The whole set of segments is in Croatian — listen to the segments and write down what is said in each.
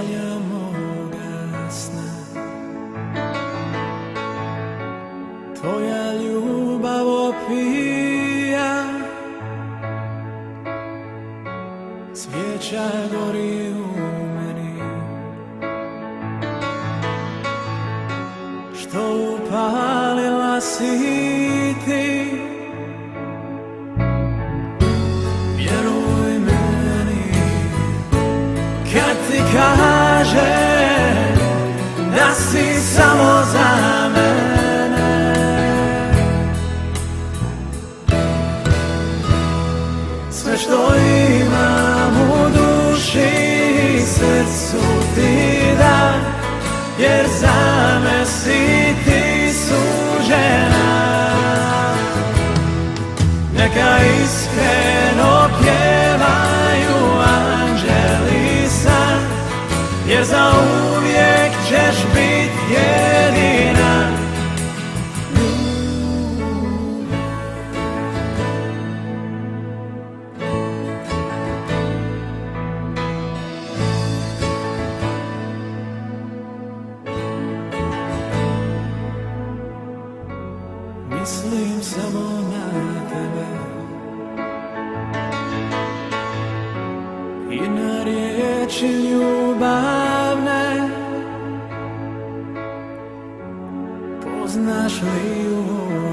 želja moga sna. Tvoja ljubav opija, svijeća gori u meni, što upalila si ti. Vjeruj meni kad ti kažem da si samo za mene. Sve što imam u duši i srcu ti dam, jer za me si ti suđena. Neka iskreno pjevaju anđeli sad, jer za uvijek ćeš bit jedina. Mislim samo na tebe i na riječi ljubavne. Poznaš li u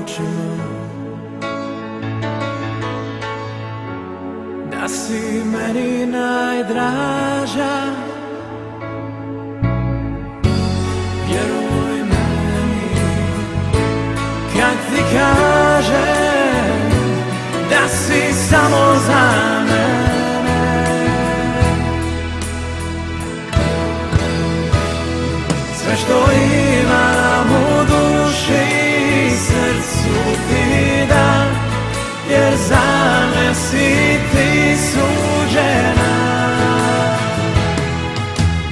očima da si meni najdraža? Vjeruj meni kad ti kažem da si samo za mene. Sve što imam u duši i srcu ti dam, jer za me si ti suđena.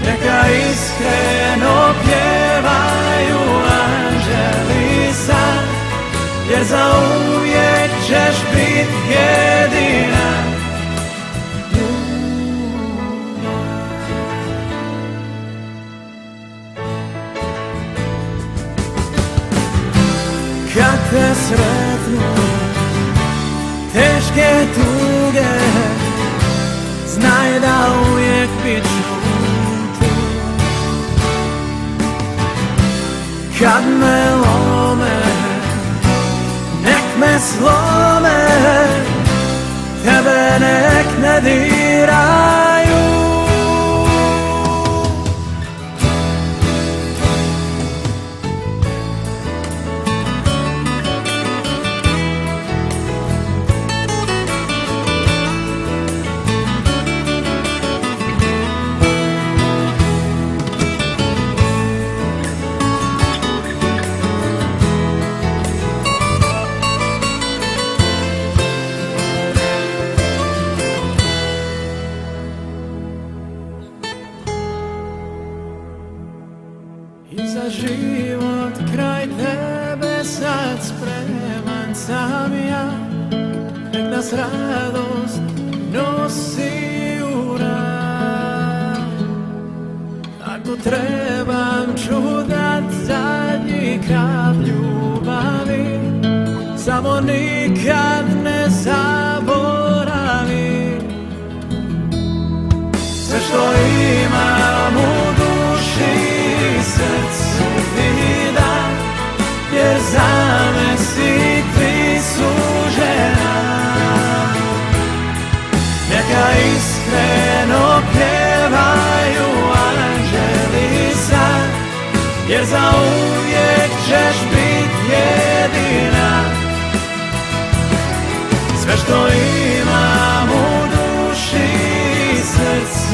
Neka iskreno pjevaju anđeli sad, jer za uvijek ćeš bit jedina. Kad te sretnu teške tuge, znaj da uvijek bit ću tu. Kad me lome, nek me slome, tebe nek ne diraju. I za život kraj tebe sad spreman sam ja, nek nas radost nosi u raj. Ako trebam ću dat zadnji kap ljubavi, samo nikad ne zaboravi. Sve što imam u duši i srcu ti dam, jer za me si ti suđena. Neka iskreno pjevaju anđeli sad, jer za uvijek ćeš bit jedina. Sve što imam u duši i srcu